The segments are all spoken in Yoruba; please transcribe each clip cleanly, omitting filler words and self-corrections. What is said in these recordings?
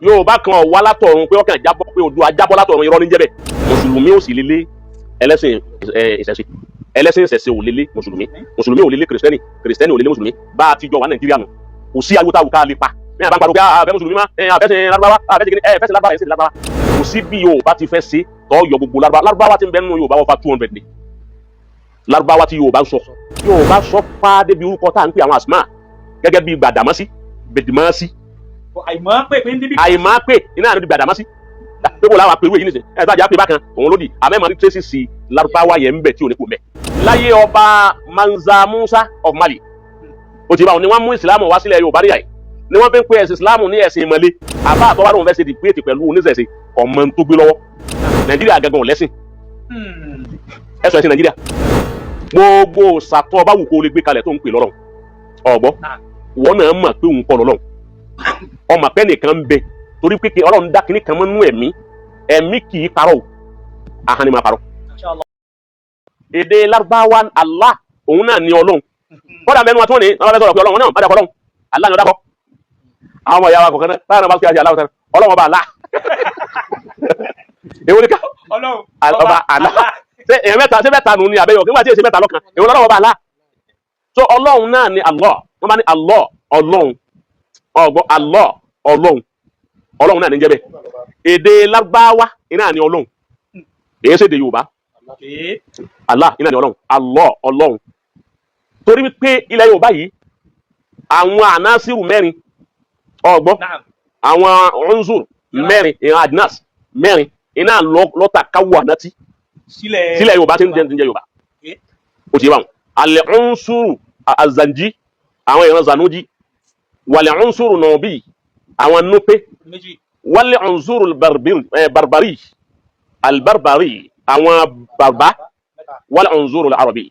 Yorùbá kan wá látọ̀run pé ọkàn jábọ́ pé odò ajábọ́ látọ̀run irọ́ ní jẹ́bẹ̀ mùsùlùmí ò sì lélẹ̀ ẹlẹ́sìn ìṣẹ̀ṣe ẹlẹ́sìn ìṣẹ̀ṣe ò lélẹ̀ mùsùlùmí ò lélẹ̀ kìrìsìtẹ́nì ò lélẹ̀ mùsùlùmí bá a ti jọ wà Nàìjíríà nù kò sí ayé táwù ká lè pa ní àbá ń parọ́ pé àfẹ́ mùsùlùmí má àfẹ́sìn lárúbáwá àfẹ́sìn lárúbáwá ẹ̀sìn lárúbáwá kò sí bí Yorùbá ti fẹ́ ṣe tọ́ yọ gbogbo lárúbáwá ti ń bẹ nínú Yorùbá wọ́n fa 200 ni lárúbáwá tí Yorùbá ń sọ fá débi orúkọ tá à ń pè àwọn àsìmá gẹ́gẹ́ bí Gbàdámọ́sí Bèdìmọ́sí àìmọ́ pé iná àná di Gbàdámọ́sí pé kò láwọn apẹ̀wé yìí nìsín ẹ̀ bá jà pé bákan òun ló di àmẹ́mọ́ ní tracy sí lárúbáwá yẹn ń bẹ̀ tí ò ní kò mẹ́. láyé ọba Mansa Musa of Mali ó ti bá wọn ni wọ́n mú ìsìlámù wá sílẹ̀ Yorùbá níyà yìí ni wọ́n fi ń pe ẹ̀sìn ìsìlámù ní ẹ̀sìn ìmọ̀lé àbá àtọ́wá lóun fẹ́ ṣe dìpéètì pẹ̀lú oníṣẹ̀ṣe ọmọ tó gbé lọ́wọ́ Nàìjíríà gangan lẹ́sìn ẹ̀sùn ẹ̀sìn Nàìjíríà gbogbo sàtọ́ bá wù kó lè gbé kalẹ̀ tó ń pè lọ́rọ̀ ọ̀gbọ́ wọn náà mọ̀ pé òun kọ́ lọ́lọ́ ọmọ pẹ́ nìkan ń bẹ torí pé Ọlọ́run dá kinní kan mọ́nú ẹ̀mí kì í parọ́ o ahọ́n ni máa parọ́. èdè Lárúbáwá Allah òun náà ní Ọlọ́run kọ́dà mẹ́nu àtúwọ̀n ní ọlọ́run fẹ́ sọ̀rọ̀ pé Ọlọ́run náà bá dàkọ́ Ọlọ́run Allah ni ó dákọ́ àwọn ọmọ ìyá wa kọ̀ọ̀kan náà láàrin bá kí ajá aláwọ̀ tán Ọlọ́run ọba Allah èwo ni ká ọba Allah ṣe mẹ́ta nù ní abẹ́yọ̀ nígbà tí èsì mẹ́ta lọ́kàn èwo lọ́wọ́ ọba Allah so Ọlọ́run náà ni Allah wọ́n bá ní Allah Ọlọ́run ọgbọ́n Allah Ọlọ́run náà ní jẹ́ bẹ́ẹ̀ èdè Lárúbáwá iná ni Ọlọ́run èyí ṣèdè Yorùbá Allah iná ni Ọlọ́run Ọlọ́run torí wípé ilẹ̀ Yorùbá yìí àwọn ànásírù mẹ́rin ọgbọ́n àwọn ọ̀nzùr mẹ́rin ìran adnas mẹ́rin iná lọ́ta káwọ́ ànátí sílẹ̀ Yorùbá tí ń jẹ́ Yorùbá ó ti yé wọn alẹ́ ọ̀nzùrù azanji àwọn ìran zanuji wàlẹ̀ ọ̀nzùrù nọ̀bí àwọn nupe wàlẹ̀ ọ̀nzùrù barbari albarbari àwọn barba wàlẹ̀ ọ̀nzùrù arabi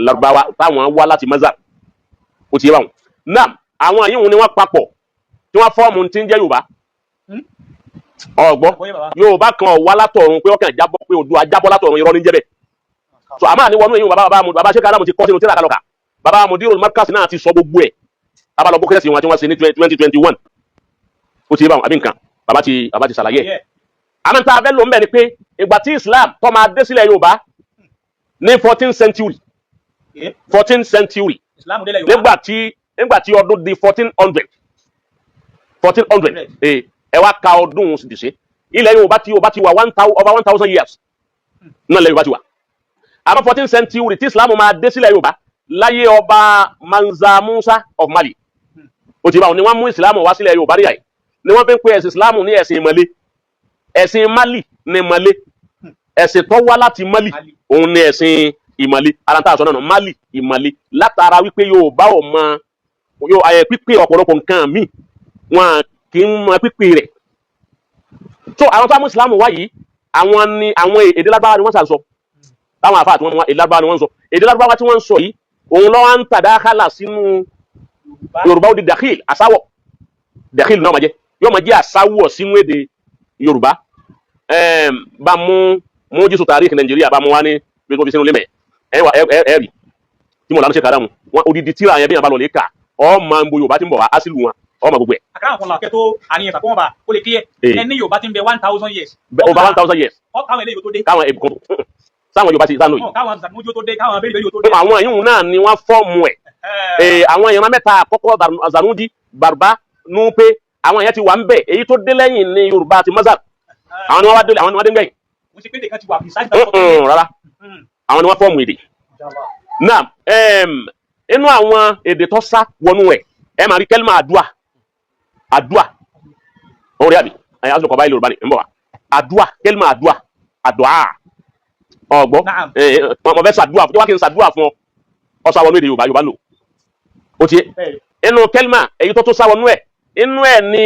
Lárúbáwá táwọn wá láti Mazar ó ti yé wọn náà àwọn yìí ni wọ́n papọ̀ tí wọ́n fọ́ọ̀mù tí ń jẹ́ Yorùbá ọgbọ́n Yorùbá kan wá látọ̀run pé ọkàn jábọ́ pé odò ajábọ́ látọ̀run irọ́ ní jẹ́bẹ̀ so àmà ní wọnú èyí bàbá ṣe kára mo ti kọ́ sínú tíra kalọ́ka bàbá Mudirul Markaz náà ti sọ gbogbo ẹ̀ bàbá lọ bókẹ́sì wọn tí wọ́n ṣe ní 2021 ó ti yé báwọn àbí nǹkan bàbá ti ṣàlàyé ẹ̀ àmì tá a fẹ́ lò ń bẹ̀ ni pé ìgbà tí Islam tó máa dé sílẹ̀ Yorùbá ní 14th century nígbà tí ọdún di 1400 ẹ wá ka ọdún ṣìṣe ilẹ̀ Yorùbá tí Yorùbá ti wà over 1000 years náà ilẹ̀ Yorùbá ti wà àmọ́ 14th century tí Islam máa dé sílẹ̀ Yorùbá láyé ọba Mansa Musa of Mali ó ti bá wọn ni wọ́n mú Islam wá sílẹ̀ Yorùbá níyà yìí ni wọ́n fi ń pe ẹ̀sìn Islam ní ẹ̀sìn ìmọ̀lé ẹ̀sìn Mali ní ìmọ̀lé ẹ̀sìn tó wá láti Mali òun ní ẹ̀sìn ìmọ̀lé aláǹtà àṣọ náà Mali ìmọ̀lé látara wípé Yorùbá ò mọ pípé ọ̀pọ̀lọpọ̀ nǹkan míì wọn kì í mọ pípé rẹ̀ so àwọn tó mú Islam wá yìí àwọn èdè Lárúbáwá ni wọ́n sàsọ táwọn àfáà tí wọ́n mú èdè Lárúbáwá ni wọ́n sọ èdè Lárúbáwá tí wọ́n sọ yìí òun lọ́wọ́ ń tàdákàlà sínú Yorùbá ó di dàkíl àsáwọ̀ dàkíl náà yóò máa jẹ́ àsáwọ̀ sínú èdè Yorùbá bá mú Jésù tàríkì Nàìjíríà bá mú wá ní bí wọ́n fi sínú lémẹ̀ ẹ̀rí tí mo lánàá ṣe kàdámù wọn odidi tíra yẹn bí yàn bá lọ lè kà ọmọ ń bo Yorùbá tí ń bọ̀ wá ásìlù wọn ọmọ gbogbo ẹ̀. àkàrà àwọn ọ̀la kẹ́tọ́ àníyàn tàbí wọn bá ó lè kíyè ẹni Yorùbá ti ń bẹ 1000 years. over 1000 years. káwọn eléyìí tó dé. káwọn ẹbí kan tó sáwọn Yorùbá ti sánú yìí. káwọn Zanujo tó dé káwọn abẹ́rẹ́ tó dé. àwọn yìí náà ni wọ́n fọ́ọ̀mù ẹ̀ àwọn ìran mẹ́ta àkọ́kọ́ Zanuji Barba Nupe àwọn yẹn ti wà ń bẹ̀ èyí tó dé lẹ́yìn ní Yorùbá ti Mazar àwọn ni wọ́n dé gbẹ̀yìn. mo ṣe pé èdè kan ti wà precise. rárá àwọn ni wọ́n fọ́ọ̀mù èdè. náà inú àwọn èdè tó sá wọnú ẹ máa rí kẹ́límà àdúà orí àbí àyàzọ kọba ilé Yorùbá ni ń bọ̀ wá àdúà kẹ́límà àdúà ọgbọ́ mo fẹ́ sàdúà tó wá kí n sàdúà fún ọ sá wọnú èdè Yorùbá lò ó ti inú kẹ́límà èyí tó sáwọnú inú ni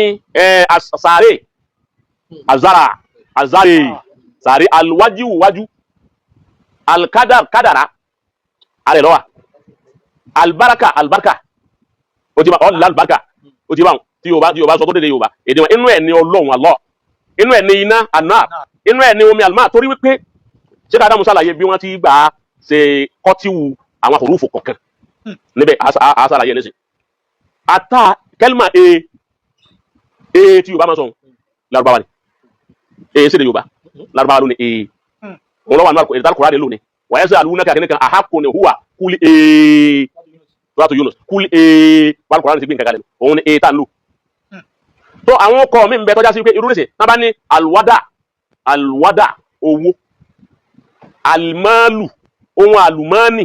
sàárè sàárè alwájú alkádàrá alẹ́ lọ́wà albaraka ó ti bá albaraka ó ti bá tí Yorùbá sọ tó dédé Yorùbá èdè wọn inú ni Ọlọ́run Allah inú ni iná anab inú ni omi alma torí wípé ṣé ká dámú sàlàyé bí wọ́n ti gbà ṣe kọ́tíwù àwọn àforúfò kọ̀ọ̀kan níbẹ̀ àṣàlàyé lẹ́sìn ata kẹlma tí Yorùbá máa sọ Lárúbáwá ni èyí ṣèdè Yorùbá Lárúbáwá ló ní èyí òun lọ́wọ́ àná èdè Al-Qur'ani ló ní wàá ṣe àlùwúnà kí kan àhàkùn ní hùwà kúlì èyí Suratu Yunus kúlì èyí Al-Qur'ani ti gbé nǹkan kalẹ̀ òun ní èyí tá ń lò. tó àwọn ọkọ mi ń bẹ tọ́já sí pé irú nìṣẹ́ náà bá ní alwada owó alimalu ohun àlùmọ́ọ́nì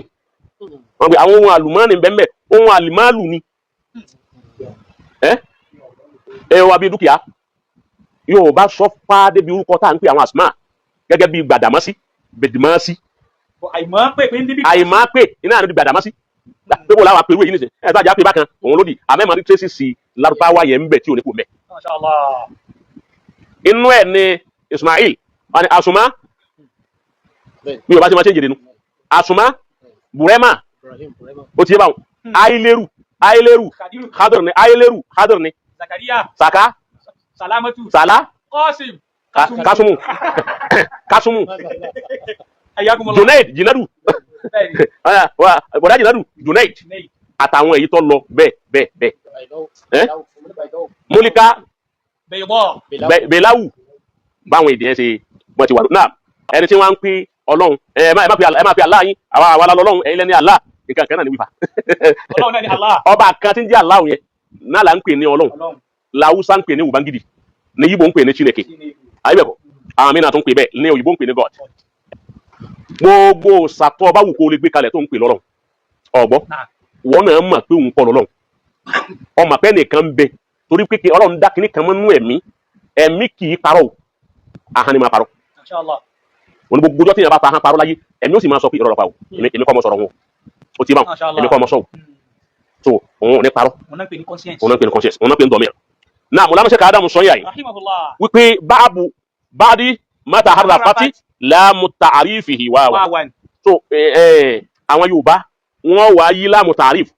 wọ́n pe àwọn ohun àlùmọ́ọ́nì bẹ́ẹ̀ ohun àlùmọ́ọ́lù ni ẹ wá bí dúkìá Yorùbá sọ fá débi orúkọ tá à ń pè àwọn àsùnmá gẹ́gẹ́ bí Gbàdámọ́sí Bèdìmọ́sí àìmọ́ pé iná àná di Gbàdámọ́sí pé wọ́n láwa pẹ̀lú èyí nìṣẹ́ ẹ̀ bá jà pé bákan òun ló di àmẹ́mọ́ ní tracy sí Lárúbáwá yẹn ń bẹ̀ tí ò ní kò mẹ́. inú ẹ̀ ni Ismail wọ́n ní àsùnmá bí Yorùbá ti máa ṣe ń jèrè nu àsùnmá Bùrẹ́mà ó ti yé báwọn Aileru Khadr ni Aileru Khadr ni Zakaria Saka Salamatu Sala Qasim Kasumu Ayakumullah Junaid Jinadu bọ̀dá Jinadu Junaid àtàwọn èyí tó lọ bẹ́ẹ̀ Mulika Belawu báwọn èdè ẹ̀ ṣe wọ́n ti wà náà ẹni tí wọ́n ń pín Ọlọ́run ẹ máa fi Allah yín àwa lọ́lọ́run ẹ̀yin lẹ́ni Allah nǹkan kan náà ní wípà ọba kan tí ń jẹ́ Allah yẹn náà là ń pè ní Ọlọ́run làwùsá ń pè ní Ubangidi ní Yíbò ń pè ní Chineke ayébẹ̀kọ́ àwọn mìíràn tó ń pè bẹ́ẹ̀ ní òyìnbó ń pè ní God gbogbo sàtọ́ bá wù kó lè gbé kalẹ̀ tó ń pè lọ́lọ́run ọ̀gbọ́ wọn náà mọ̀ pé òun kọ́ lọ́lọ́run ọmọ pẹ́ nìkan ń bẹ torí pé Ọlọ́run dá kinní kan mọ́nú ẹ̀mí kì í parọ́ ahọ́n ni máa parọ́ wọn ni gbogbo ọjọ́ tí yẹn bá fa ahọ́n parọ́ láyé ẹ̀mí ó sì máa sọ pé ìrọ̀rọ̀ pa o èmi kọ́ mọ sọ̀rọ̀ wọn o ti bá wọn èmi kọ́ mọ sọ̀rọ̀ so òun ò ní parọ́ òun náà pè ní conscience òun náà pè ní dọ̀míà náà mo lámúṣẹ́ ká Ádámù sọ yà yìí wípé báàdì mata harra fati láàmú tààrífìhì wà so àwọn Yorùbá wọn wá yí láàmú tààríf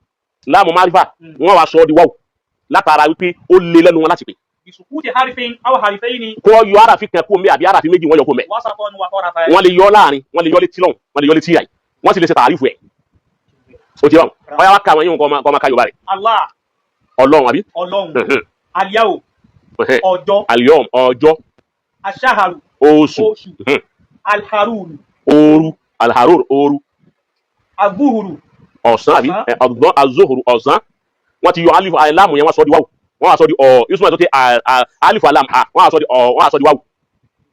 láàmú márífà wọn wá sọ ọ́ di wáwù látara wípé ó lé lẹ́nu wọn láti pè kó yọ àràfin kan kó mẹ àbí àràfin méjì wọn yọ kó mẹ wọn lè yọ láàrin wọn lè yọ létí lọ́hùn wọn lè yọ létí yàyí wọn sì lè ṣe tààrífù ẹ̀ o ti bá wọn ọyá wa ká àwọn yìí kọ́ máa ká Yorùbá rẹ̀ Ọlọ́run àbí aliyahu ọjọ́ aṣaharu oṣù alharuru ooru azuhuru ọ̀sán àbí ọ̀gbọ́n azuhuru ọ̀sán wọ́n ti yọ alifu alamu yẹn wọ́n sọ di wáwù wọ́n wá sọ di ọ̀ yusuf tó tẹ alifu alam wọ́n wá sọ di ọ̀ wọ́n wá sọ di wáwù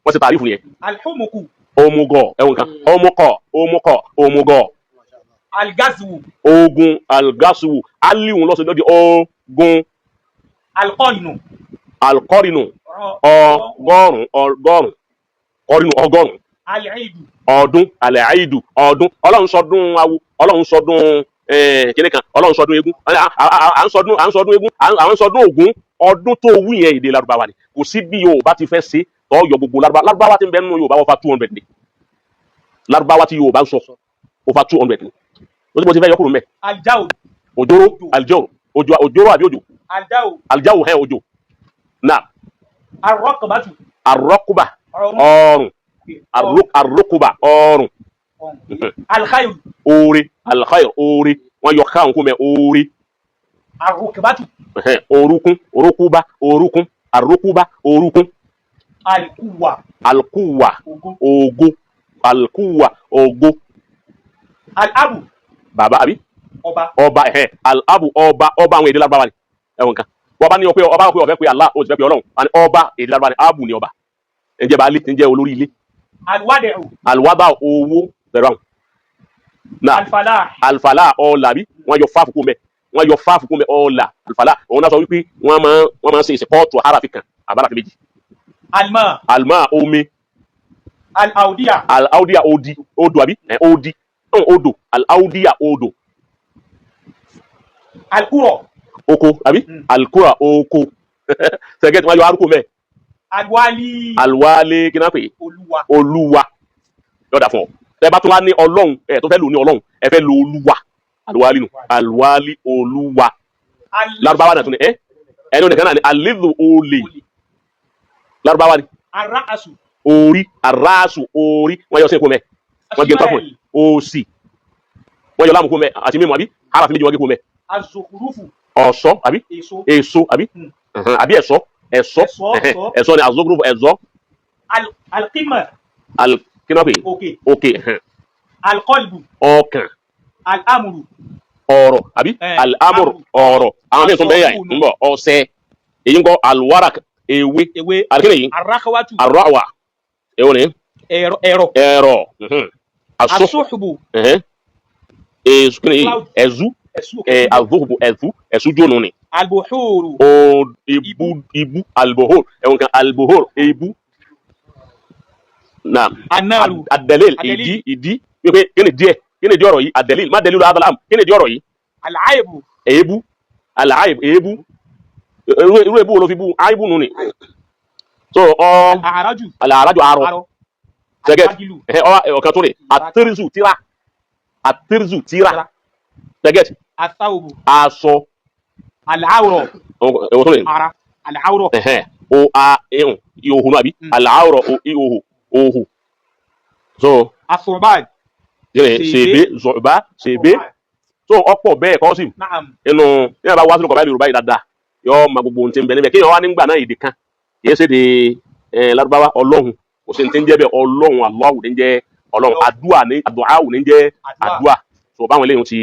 wọ́n ti tààrífù yẹn. alhumuku omugọ ẹwọn kan omugọ algazuwu ogun algasuwu aliwun lọsọ lọdi ogun alqorinu ọgọ́rùn ọgọ́rùn aliidu ọdún Ọlọ́run sọdún awo Ọlọ́run sọdún kíni kan Ọlọ́run sọdún eégún à ń sọdún eégún à ń sọdún Ògún ọdún tó wú yẹn èdè Lárúbáwá ni kò sí bí Yorùbá ti fẹ́ ṣe tọ́ yọ gbogbo Lárúbáwá ti ń bẹ nínú Yorùbá over 200 ni Lárúbáwá ti Yorùbá ń sọ over 200 ni o ti bó ti fẹ́ yọ kúrò mẹ́. Òjòrò àbí òjò aljawu hẹ́ òjò náà arọ́kùbà ọrùn ọrùn alkhairu oore wọ́n yọ káwọn kó mẹ́ oore orúkún ogo alabu bàbá àbí ọba alabu ọba àwọn èdè Lárúbáwá ni ẹwọn kan wọ́n bá ní ọpẹ́ ọba ọ̀fẹ́ pé Allah ó ti fẹ́ pé Ọlọ́run àni ọba èdè Lárúbáwá ni abu ni ọba ǹjẹ́ bá lé ǹjẹ́ olórí ilé alwada owó bẹ̀rẹ̀ àwọn náà alfala ọ̀là bí wọ́n yọ fáàfù kó mẹ́ ọ̀là alfala òun náà sọ wípé wọ́n máa ń ṣe ìsìnkọ́ọ̀tù harafi kan àbárafi méjì alma omi alaudia odò àbí odò alaudia odò alkuro oko àbí alkura oko sẹ́gẹ̀tì wọ́n yọ arúkọ mẹ́ alwali kí náà pè olúwa yọ̀dà fún ọ tẹ́ bá tó wá ní Ọlọ́run ẹ̀ tó fẹ́ lò ní Ọlọ́run ẹ fẹ́ lò olúwa alwali nù alwali olúwa Lárúbáwá náà tún ní ẹni oníkan náà ní alidhu olè Lárúbáwá ni araasu orí wọ́n yọ sí ikú mẹ́ wọ́n gé nǹkan òsì wọ́n yọ láàmú kó mẹ́ àti mímu àbí harafi méjì wọ́n gé kó mẹ́ ọ̀ṣọ́ àbí èso àbí ẹ̀ṣọ́ ẹ̀ṣọ́ ẹ̀ṣọ́ ni azogrufu ẹ̀ṣọ́ alqima kí náà pè òkè alqalbu ọkàn alamuru ọ̀rọ̀ àbí alamuru ọ̀rọ̀ àwọn mìíràn tó ń bẹ yà yìí ń bọ̀ ọ̀sẹ̀ èyí ń kọ́ alwarak ewé àdìkínì yìí arrakawatu arrawa èwo ni ẹ̀rọ asuhubu kini ẹ̀zú azuhubu ẹ̀zú jónu ni albuhuru ibu albuhur ẹ̀wọ̀n kan albuhur ibu na anaru adalil ìdí wípé kíni díẹ̀ kíni di ọ̀rọ̀ yìí adalil má dalilu adalam kíni di ọ̀rọ̀ yìí alaibu èébú alaib èébú irú èébú wo ló fi bú aibu nù ni so aaraju àrọ gẹ́gẹ́ ọ̀kan tó ní àtírìzù tíra gẹ́gẹ́ athawbu aṣọ alawro ẹ̀wọ̀n tó ní ara alawro o a ehun ihòhò náà bí alawro o ihòhò òhò so asurban ṣèbé zọba ṣèbé so ọ̀pọ̀ bẹ́ẹ̀ kọ́ sí inú ní àbá wá sínú kọ̀ọ̀bá Yorùbá yìí dáadáa yọ ma gbogbo ohun tí ń bẹ níbẹ̀ kéèyàn wá nígbà náà èdè kan kìí ṣe de Lárúbáwá Ọlọ́run kò sí ní tí ń jẹ́ bẹ́ẹ̀ Ọlọ́run Allahu ní jẹ́ Ọlọ́run àdúà ní àdúàwù ní jẹ́ àdúà so báwọn eléyìí ti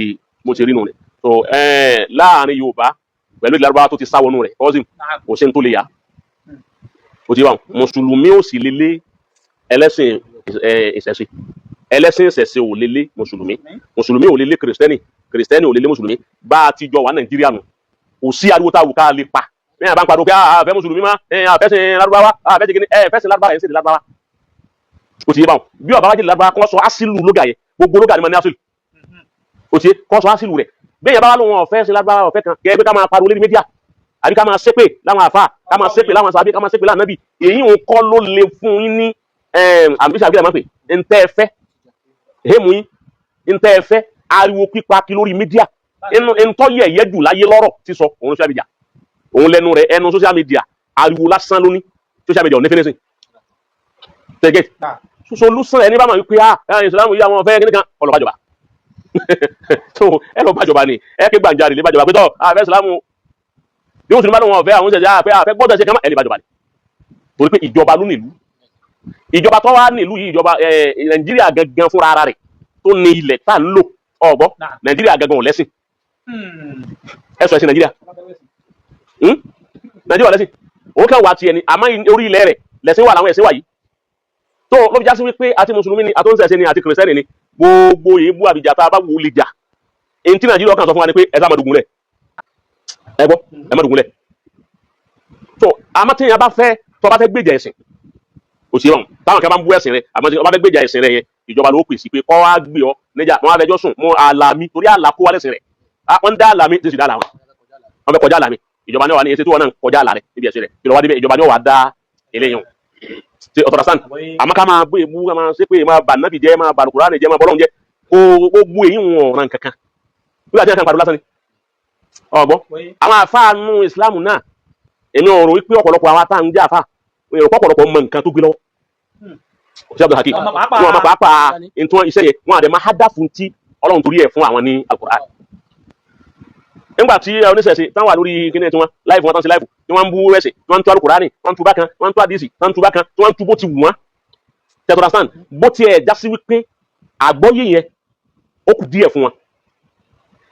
mo ti rí nù rẹ̀ so láàrin Yorùbá pẹ̀lú ìdílé Lárúbáwá tó ti sáwọnú rẹ̀ kọ́ sí kò sí ní tó lè yá o ti wà mùsùlùmí ò sì lélẹ̀ ẹlẹ́sìn ìṣẹ̀ṣe ẹlẹ́sìn ìṣẹ̀ṣe ò lélẹ̀ mùsùlùmí ò lélẹ̀ kìrìsìtẹ́nì ò lélẹ̀ mùsùlùmí bá a ti jọ wà Nàìjíríà nù kò sí ariwo tá a wù ká lè pa bẹ́ẹ̀ bá ń pariwo pé àfẹ́ mùsùlùmí má àfẹ́sìn Lárúbáwá àfẹ́sìn kìíní ẹ̀fẹ́sìn Lárúbáwá ẹ̀sìn Lárúbáwá o ti yé báwọn bí ọba wájú Lárúbáwá kọ́ sọ asílù lóga yẹ gbogbo lóga ni mo ní asílù o ti yé kọ́ sọ asílù rẹ̀ bẹ́ẹ̀ yẹn bá wà lóun ọ̀fẹ́ sí Lárúbáwá ọ̀fẹ́ kan kẹ́ ẹ pé ká máa pariwo lórí mídíà àbí ká máa ṣépè láwọn àfà ká máa ṣépè láwọn sàbí ká máa ṣépè láwọn nábì èyí ń kọ́ ló le fún yín ní àbíṣà àbí àmọ́ pé ntẹ́ ẹ fẹ́ èhémù yín ntẹ́ ẹ fẹ́ ariwo pípa kí lórí mídíà ntọ́ yẹ̀yẹ́ jù láyé lọ́rọ̀ ti sọ òun social media òun lẹnu rẹ̀ ẹnu social media ariwo lásán lóní social media ò ní fẹ́lẹ́sìn tẹ́gẹ́ solution ẹni bá máa wípé ìsìlámù yìí àwọn ọ̀fẹ́ kíní kan ọlọ́bàjọba so ẹ lọ bàjọba ni ẹ ké gbàǹjarè lé bàjọba pé tọ́ àfẹ́ ìsìlámù yóò tún bá lóun ọ̀fẹ́ àwọn ìṣẹ̀ṣẹ̀ àfẹ́ gbọ́dọ̀ ṣe kẹ́mọ́ ẹ lè bàjọba ni torí pé ìjọba ló nílùú ìjọba tó wá nílùú yìí ìjọba Nàìjíríà gangan fúnra ara rẹ̀ tó ní ilẹ̀ tá ń lò ọ̀gbọ́ Nàìjíríà gangan ò lẹ́sìn ẹ sọ ẹ̀sìn Nàìjíríà Nàìjíríà lẹ́sìn òun kẹ́ wà tiẹ̀ ni àmọ́ orí ilẹ̀ rẹ̀ lẹ́sìn wà láwọn ẹ̀sìn wà yìí tó ló fi já sí wípé àti mùsùlùmí ni àtúnṣẹ̀ṣẹ̀ ni àti kìrìsìtẹ́nì ni gbogbo èébú àbíjà tá a bá wù ú lè jà èyí tí Nàìjíríà kan sọ fún wa ni pé ẹ sá máa dùgún lẹ̀ ẹ gbọ́ ẹ máa dùgún lẹ̀ tó àmọ́ tí èèyàn bá fẹ́ tó bá fẹ́ gbèjà ẹ̀sìn kò sí ọ̀hún táwọn kan bá ń bú ẹ̀sìn rẹ àmọ́ tí wọ́n bá fẹ́ gbèjà ẹ̀sìn rẹ yẹn ìjọba ló pè sí pé kọ́ wá gbé ọ níjà wọn á fẹjọ́ sùn mọ́ àlàmí torí àlà kó wá lẹ́sìn rẹ̀ wọ́n ń dá àlàmí tí sì dá àlà wọn wọ́n fẹ́ kọjá àlàmí ìjọba ní wà ní ẹsẹ̀ tí wọ́n náà kọjá àlà rẹ̀ níbi ẹ̀sìn rẹ̀ ìjọba níbẹ̀ ìjọba ní wà dá eléyìí ṣe ọ̀tọ̀dà sàn àmọ́ ká máa gbé ebú ká máa ṣe pé máa bà nábì jẹ́ máa bà Kùránì jẹ́ máa bọ́lọ́hún jẹ́ kó gbogbo èyí wọn ọ̀ràn kankan nígbà tí wọ́n kàn pariwo lásán ni ọ̀gbọ́n àwọn àfáànù Ìsìlámù náà èmi ò rò wípé ọ̀pọ̀lọpọ̀ àwọn àtàn jẹ́ àfà èrò pọ̀pọ̀lọpọ̀ mọ nǹkan tó gbé lọ́wọ́ ṣé Abdul Hakim wọn máa pàápàá ìtún iṣẹ́ yẹn wọn àdè máa hádà fún tí Ọlọ́run torí ẹ̀ fún àwọn ní Al-Qur'an nígbà tí oníṣẹ̀ṣe táwọn wà lórí kíní tí wọ́n láìfù wọn tán sí láìfù tí wọ́n ń bú ẹ̀sẹ̀ tí wọ́n ń tú Al-Qur'ani wọ́n ń tú bákan wọ́n ń tú àdìsí wọ́n ń tú bákan tí wọ́n ń tú bó ti wù wọ́n tẹ̀tọ̀rọ̀ sàn bó ti ẹ̀ já sí wípé àgbọ́yé yẹn ó kù díẹ̀ fún wọn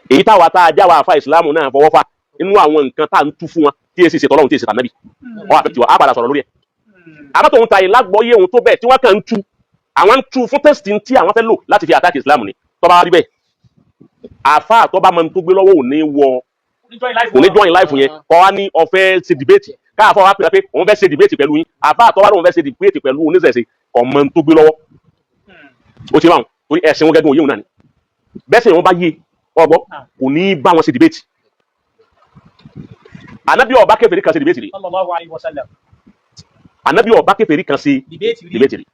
èyí táwa tá a jáwa àfa Ìsìlámù náà fọwọ́ fà inú àwọn nǹkan tá à ń tú fún wọn tí èsì ṣètò Ọlọ́run tí èsì tànàbì ọ̀ àfẹ́tì wa á padà sọ̀rọ̀ lórí ẹ̀ àmọ́ tòun ta ìlágbọ́yé ohun tó bẹ́ẹ̀ tí wọ́n kàn ń tú àwọn ń tú fún tẹ́sítì tí àwọn fẹ́ lò láti fi àtàkì Ìsìlámù ni tó bá rí bẹ́ẹ̀ àfa àtọ́ba máa ń tó gbé lọ́wọ́ ò ní wọ kò ní join life yẹn kọ́ wá ní ọ̀fẹ́ ṣe debate káàfọ́ wá pè pé òun fẹ́ ṣe debate pẹ̀lú yín àfa àtọ́ba lóun fẹ́ ṣe debate pẹ̀lú oníṣẹ̀ṣe kò máa ń tó gbé lọ́wọ́ ó ti máa ń torí ẹ̀sìn wọn gẹ́gẹ́ òye òun náà ni bẹ́ẹ̀ sẹ́yìn wọn bá yé ọgbọ́ kò ní bá wọn ṣe debate Ànábì ọba kèfèrí kan ṣe debate rí Ànábì ọba kèfèrí kan ṣe debate rí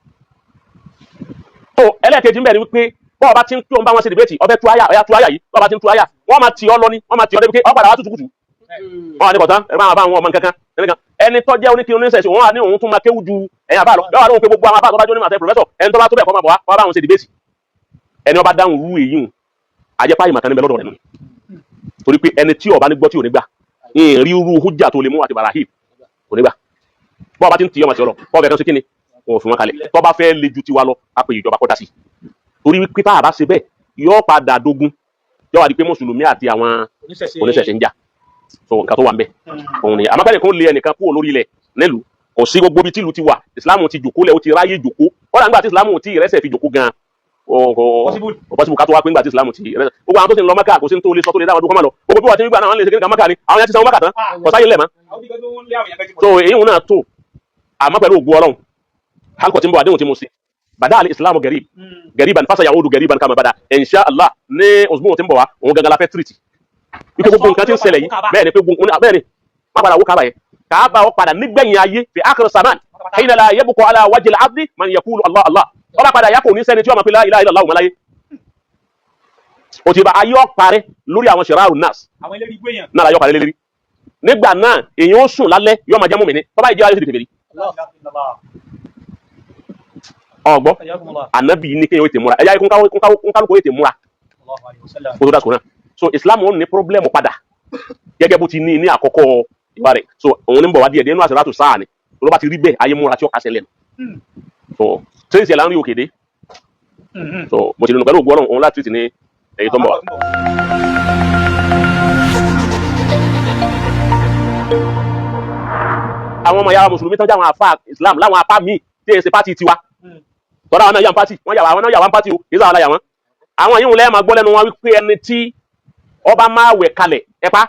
tó ẹlẹ́ẹ̀kejì ń bẹ̀rẹ̀ wípé bọ́ọ̀ bá ti ń tó ń bá wọn ṣe debate ọbẹ̀ tú àyà ọ̀yà tú àyà yìí bọ́ọ̀ bá ti ń tú àyà wọ́n máa tì ọ́ lọ ní wọ́n máa tì ọ́ débi pé ọ́ padà wá tutukutu wọ́n wà ní kọ̀tán ẹ̀rọ àwọn ọmọ nǹkankan ẹni tó jẹ́ oníkiri oníṣẹ̀ṣẹ̀ wọ́n wà ní òun tún máa kéwú ju ẹ̀yìn àbá lọ yọ wà lóhun pé gbogbo àwọn àbá tó bá jó ní màtẹ́ pòfẹ́sọ̀ ẹni tó bá tó bẹ̀ kọ́ máa bọ̀ wá bá wọn ṣe debate ẹni ọba dáhùn rú èyí hùn ajẹ́pá ìmọ̀kan níbẹ̀ lọ́dọ̀ rẹ̀ nù torí pé ẹni tí ọba ní gbọ́ tí ò ní gbà rí irú hujja tó lè mú àti barahim kò ní gbà bọ́ọ̀ bá ti ń tì ọmọ sí ọ lọ bọ́ọ̀ bẹ̀ kan sí kíni wọn ò fi wọn kalẹ̀ tọ́ bá fẹ́ le ju tiwa lọ á pe ìjọba kọ́ da sí torí wípé tá a bá ṣe bẹ́ẹ̀ yóò padà dogun yóò wá di pé mùsùlùmí àti àwọn oníṣẹ̀ṣe ń jà so nǹkan tó wà ń bẹ òun nìyẹn àmọ́ bẹ́ẹ̀ nìkan lé ẹnìkan kúrò lórí ilẹ̀ nílùú kò sí gbogbo ibi tí ìlú ti wà ìsìlámù ti jòkó lẹ̀ ó ti ráyè jòkó wọ́n dà nígbà tí ìsìlámù ti ìrẹsẹ̀ fi jòkó gan possible ká tó wá pé nígbà tí ìsìlámù ti ìrẹsẹ̀ gbogbo àwọn tó ti ń lọ Mẹ́kà kò sí tó lè sọ tó lè dáwọn dúkọ́ máa lọ gbogbo bí wọ́n ti ń gbà náà wọ́n lè ṣe kéka Mẹ́kà ni àwọn yẹn ti sanwó Mẹ́kà tán kò sáyé lẹ̀ mọ́ so èyí wọn náà tó àmọ́ pẹ̀lú ògùn Ọlọ́run halkọ̀ tí ń bọ̀ àdéhùn tí mo ṣe bàdá àlè ìsìlámù gẹ̀ríban fásayà òdu gẹ̀ríban kàmá bàdá insha Allah ní òṣùgbọ́n tí ń bọ̀ wá òun gangan la fẹ́ tírìtì wípé gbogbo nǹkan tí ń ṣẹlẹ̀ yìí bẹ́ẹ̀ ni pé bẹ́ẹ̀ ni má padà wó Káàbà yẹn Káàbà ó padà nígbẹ̀yìn ayé fi akhir zaman hina la yabqa ala wajhi al-ardi man yaqulu Allah Allah ọba padà yà kò ní sẹ́ni tí wọ́n máa fi la ilaha illallah ọmọláyé ó ti bá ayé ọ̀parẹ́ lórí àwọn shiraru nas náà la yọ parẹ́ lérí nígbà náà èyàn ó sùn lálẹ́ yóò máa jẹ́ mùmínì tọ́ba ìjẹ́ ayé ti tètè rí ọgbọ́ ànábì ní kéèyàn ó tè múra ẹ̀yà kúnkálùkù ó tè múra ó tó dásùkò náà so Islam ó ní pọ́blẹ́mù padà gẹ́gẹ́ bó ti ní àkọ́kọ́ ìwà rẹ̀ so òun ní bọ̀ wá díẹ̀ díẹ̀ nínú àṣírátù sáà ni ló bá ti rí bẹ́ẹ̀ ayé múra tí ó kásẹ̀ lẹ́nu so tírèsì ẹ̀ láńrí òkèdè so mo ti lónìí pẹ̀lú ògbó Ọlọ́run òun láti tírèsì ní èyí tó ń bọ̀ wá. àwọn ọmọ yàrá mùsùlùmí tán jẹ́ àwọn àfa Islam láwọn apá míì tí èsì pátì tiwa tọ́lá àwọn náà yà ń pátì wọ́n yà wá ń pátì o kì í sáwọn aláyà wọn àwọn yìí ń lẹ́ẹ̀ máa gbọ́ lẹ́nu wọn wípé ẹni tí ọba máa wẹ̀ kalẹ̀ ẹ̀pá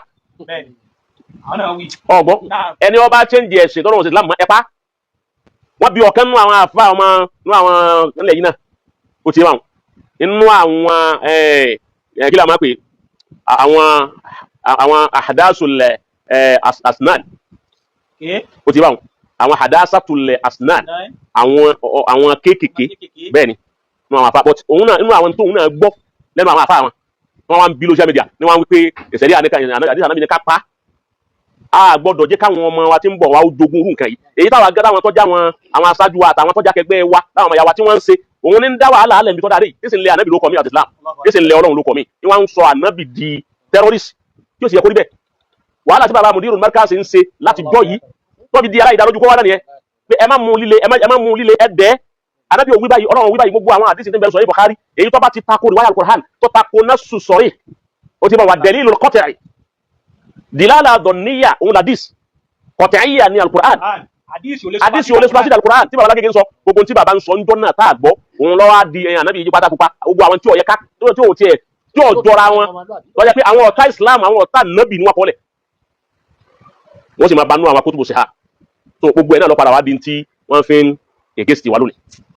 ọgbọ́ ẹni ọba change ẹ̀sìn tọ́lọ́wọ́n sí Islam ẹ̀pá wọ́n bí ọ̀kan nínú àwọn àfa ọmọ nínú àwọn ilẹ̀ yìí náà ó ti wọn nínú àwọn kí ló máa pè àwọn ahadasul asnan ó ti wọn àwọn hadasatul asnan àwọn kéékèèké bẹ́ẹ̀ ni nínú àwọn àfa but òun náà nínú àwọn tóun náà gbọ́ lẹ́nu àwọn àfa wọn wá ń bí social media ní wọ́n wí pé ìṣẹ̀lẹ̀ àdéhùn ní ká pa á gbọ́dọ̀ jẹ́ káwọn ọmọ wa ti ń bọ̀ wá ó jogún irú nǹkan yìí èyí táwọn agá táwọn tọ́jà àwọn aṣáájú wa àtàwọn tọ́jà kẹgbẹ́ wa táwọn ọmọ ìyá wa tí wọ́n ń ṣe òun ní ń dá wàhálà alẹ́ níbi tó dáadé yìí sì ń lé ànábì ló kọ mí àti Islam yìí sì ń lé Ọlọ́run ló kọ mí ni wọ́n ń sọ ànábì di terrorist tí ó sì yẹ kó rí bẹ́ẹ̀ wàhálà tí bàbá Mudirul Markaz ń ṣe láti jọ yìí tó fi di aláìdálójú kó wá nìyẹn pé ẹ má mú líle ẹ̀dẹ́ ànábì òwí báyìí Ọlọ́run òwí báyìí gbogbo àwọn àdìsí tí ń bẹ sọ yìí Bukhari èyí tó bá ti tako riwaya al-Qur'an tó tako nasu sọ̀rí ó ti bá wa dalilul qat'i dilala dhanniya òun ladis qat'iyya ní al-Qur'an àdìsí olè sọ́lá sí al-Qur'an tí bàbá lágége ń sọ gbogbo tí bàbá ń sọ ń jọ náà tá a gbọ́ òun lọ́wọ́ di ẹ̀yàn ànábì yìí pátá pupa gbogbo àwọn tí ò yẹ ká tí ò jọra wọn lọ́jọ́ pé àwọn ọ̀tá Islam àwọn ọ̀tá nábì ni wọ́n kọ́lẹ̀ wọ́n sì máa banú àwọn kutubu siha so gbogbo ẹ̀ náà lọ padà wá di tí wọ́n fi ń against wa lónìí.